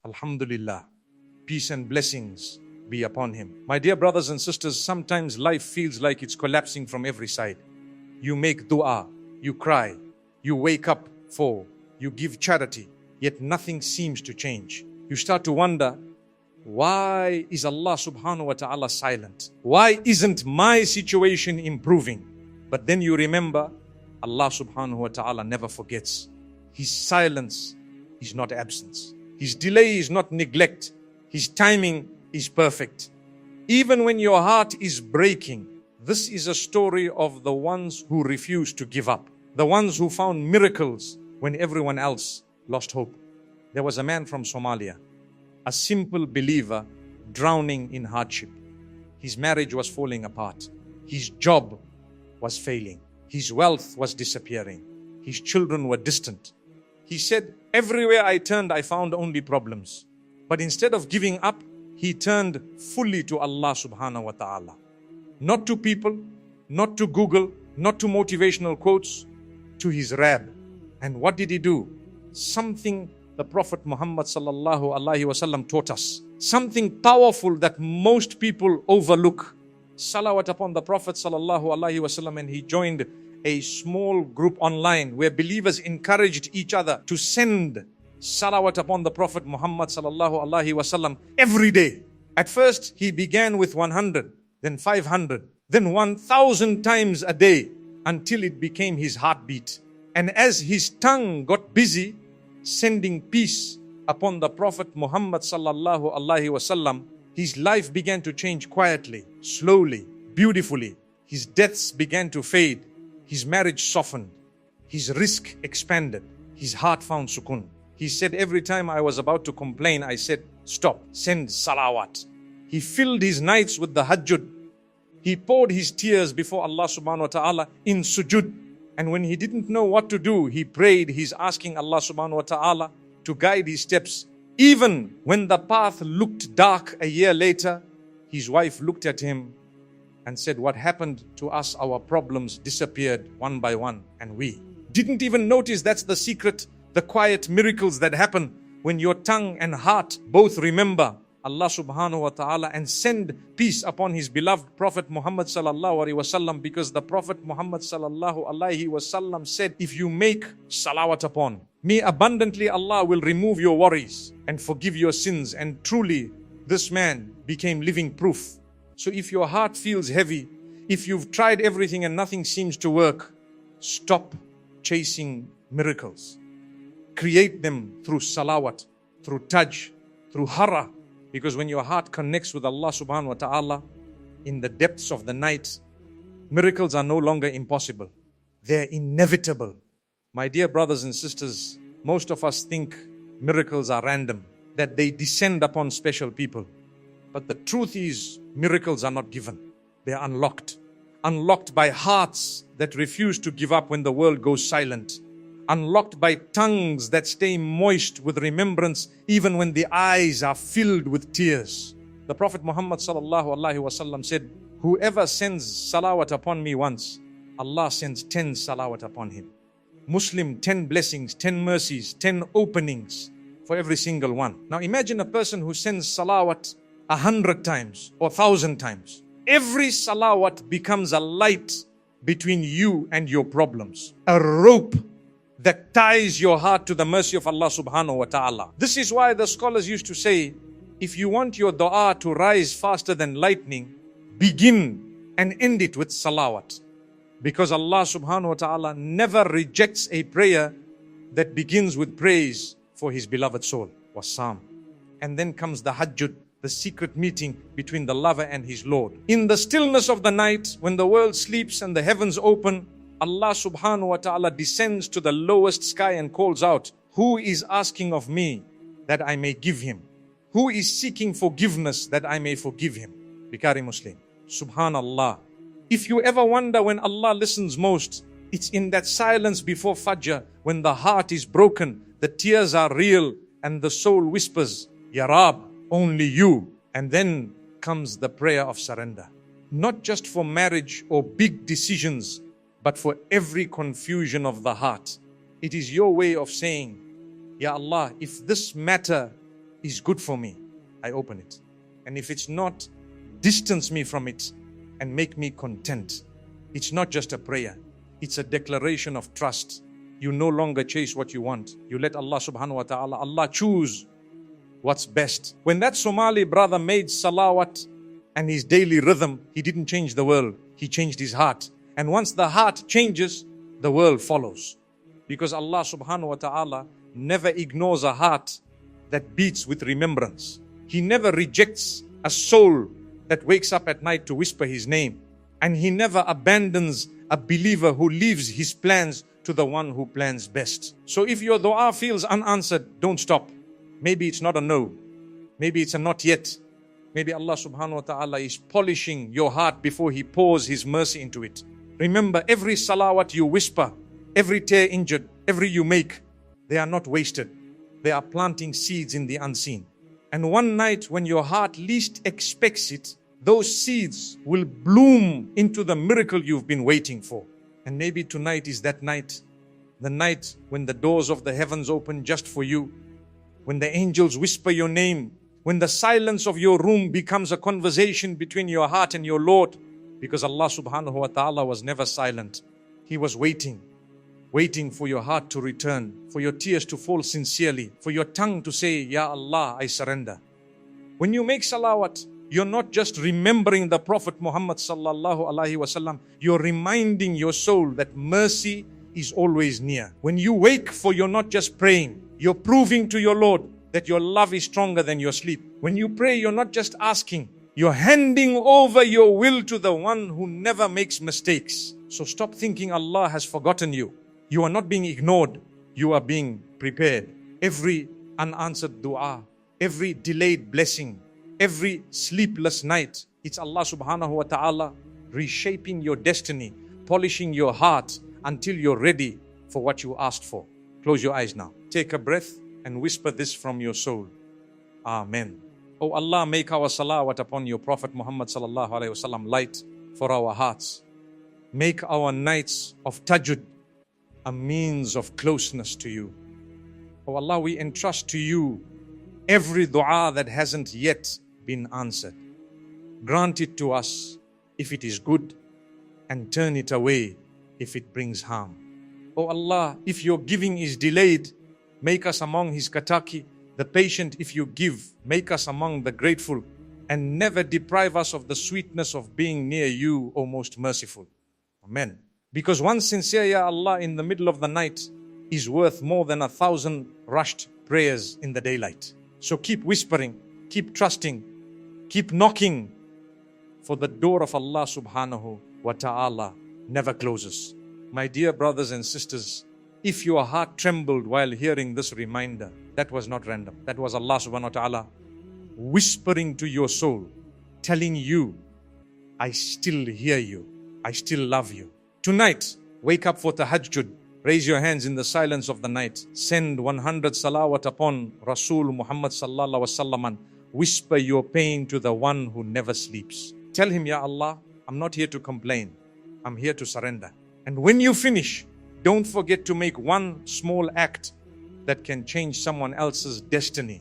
Alhamdulillah, peace and blessings be upon him. My dear brothers and sisters, sometimes life feels like it's collapsing from every side. You make dua, you cry, you wake up for, you give charity, yet nothing seems to change. You start to wonder, why is Allah subhanahu wa ta'ala silent? Why isn't my situation improving? But then you remember, Allah subhanahu wa ta'ala never forgets. His silence is not absence. His delay is not neglect. His timing is perfect. Even when your heart is breaking, this is a story of the ones who refused to give up. The ones who found miracles when everyone else lost hope. There was a man from Somalia, a simple believer drowning in hardship. His marriage was falling apart. His job was failing. His wealth was disappearing. His children were distant. He said, everywhere I turned, I found only problems. But instead of giving up, he turned fully to Allah subhanahu wa ta'ala. Not to people, not to Google, not to motivational quotes, to his Rab. And what did he do? Something the Prophet Muhammad sallallahu alaihi wasallam taught us. Something powerful that most people overlook. Salawat upon the Prophet sallallahu alaihi wasallam, and he joined a small group online where believers encouraged each other to send salawat upon the Prophet Muhammad sallallahu alaihi wasallam every day. At first, he began with 100, then 500, then 1,000 times a day until it became his heartbeat. And as his tongue got busy sending peace upon the Prophet Muhammad sallallahu alaihi wasallam, his life began to change quietly, slowly, beautifully. His debts began to fade. His marriage softened. His risk expanded. His heart found sukoon. He said, every time I was about to complain, I said, stop, send salawat. He filled his nights with the tahajjud. He poured his tears before Allah subhanahu wa ta'ala in sujud. And when he didn't know what to do, he prayed. He's asking Allah subhanahu wa ta'ala to guide his steps. Even when the path looked dark a year later, his wife looked at him and said, what happened to us? Our problems disappeared one by one, and we didn't even notice. That's the secret, the quiet miracles that happen when your tongue and heart both remember Allah subhanahu wa ta'ala and send peace upon his beloved Prophet Muhammad sallallahu alaihi wasallam, because the Prophet Muhammad sallallahu alaihi wasallam said, if you make salawat upon me abundantly, Allah will remove your worries and forgive your sins. And truly, this man became living proof. So if your heart feels heavy, if you've tried everything and nothing seems to work, stop chasing miracles. Create them through salawat, through taj, through hara. Because when your heart connects with Allah subhanahu wa ta'ala in the depths of the night, miracles are no longer impossible. They're inevitable. My dear brothers and sisters, most of us think miracles are random, that they descend upon special people. But the truth is, miracles are not given. They are unlocked. Unlocked by hearts that refuse to give up when the world goes silent. Unlocked by tongues that stay moist with remembrance even when the eyes are filled with tears. The Prophet Muhammad sallallahu alaihi wasallam said, whoever sends salawat upon me once, Allah sends 10 salawat upon him. Muslim, 10 blessings, 10 mercies, 10 openings for every single one. Now imagine a person who sends salawat 100 times or 1,000 times. Every salawat becomes a light between you and your problems. A rope that ties your heart to the mercy of Allah subhanahu wa ta'ala. This is why the scholars used to say, if you want your dua to rise faster than lightning, begin and end it with salawat. Because Allah subhanahu wa ta'ala never rejects a prayer that begins with praise for his beloved soul. Wassam. And then comes the tahajjud, the secret meeting between the lover and his Lord. In the stillness of the night, when the world sleeps and the heavens open, Allah subhanahu wa ta'ala descends to the lowest sky and calls out, who is asking of me that I may give him? Who is seeking forgiveness that I may forgive him? Bikari Muslim. Subhanallah. If you ever wonder when Allah listens most, it's in that silence before Fajr, when the heart is broken, the tears are real, and the soul whispers, Ya Rab, only you. And then comes the prayer of surrender. Not just for marriage or big decisions, but for every confusion of the heart. It is your way of saying, Ya Allah, if this matter is good for me, I open it. And if it's not, distance me from it and make me content. It's not just a prayer. It's a declaration of trust. You no longer chase what you want. You let Allah subhanahu wa ta'ala, Allah choose what's best. When that Somali brother made salawat and his daily rhythm, he didn't change the world. He changed his heart. And once the heart changes, the world follows. Because Allah subhanahu wa ta'ala never ignores a heart that beats with remembrance. He never rejects a soul that wakes up at night to whisper His name. And He never abandons a believer who leaves his plans to the one who plans best. So if your dua feels unanswered, don't stop. Maybe it's not a no. Maybe it's a not yet. Maybe Allah subhanahu wa ta'ala is polishing your heart before He pours His mercy into it. Remember, every salawat you whisper, every tear injured, every you make, they are not wasted. They are planting seeds in the unseen. And one night when your heart least expects it, those seeds will bloom into the miracle you've been waiting for. And maybe tonight is that night, the night when the doors of the heavens open just for you, when the angels whisper your name, when the silence of your room becomes a conversation between your heart and your Lord. Because Allah subhanahu wa ta'ala was never silent. He was waiting for your heart to return, for your tears to fall sincerely, for your tongue to say, Ya Allah, I surrender. When you make salawat, you're not just remembering the Prophet Muhammad sallallahu alaihi wasallam, you're reminding your soul that mercy is always near. When you wake, for you're not just praying, you're proving to your Lord that your love is stronger than your sleep. When you pray, you're not just asking, you're handing over your will to the one who never makes mistakes. So stop thinking Allah has forgotten you. You are not being ignored. You are being prepared. Every unanswered dua, every delayed blessing, every sleepless night, it's Allah subhanahu wa ta'ala reshaping your destiny, polishing your heart until you're ready for what you asked for. Close your eyes now. Take a breath and whisper this from your soul. Amen. Oh Allah, make our salawat upon your Prophet Muhammad sallallahu alaihi wasallam light for our hearts. Make our nights of tahajjud a means of closeness to you. Oh Allah, we entrust to you every dua that hasn't yet been answered. Grant it to us if it is good, and turn it away if it brings harm. Oh Allah, if your giving is delayed, make us among His kataki, the patient. If you give, make us among the grateful, and never deprive us of the sweetness of being near you, O most merciful. Amen. Because one sincere Ya Allah in the middle of the night is worth more than 1,000 rushed prayers in the daylight. So keep whispering, keep trusting, keep knocking, for the door of Allah subhanahu wa ta'ala never closes. My dear brothers and sisters, if your heart trembled while hearing this reminder, that was not random. That was Allah subhanahu wa ta'ala whispering to your soul, telling you, I still hear you. I still love you. Tonight, wake up for tahajjud. Raise your hands in the silence of the night. Send 100 salawat upon Rasul Muhammad sallallahu alaihi wasallam and whisper your pain to the one who never sleeps. Tell him, Ya Allah, I'm not here to complain. I'm here to surrender. And when you finish, don't forget to make one small act that can change someone else's destiny.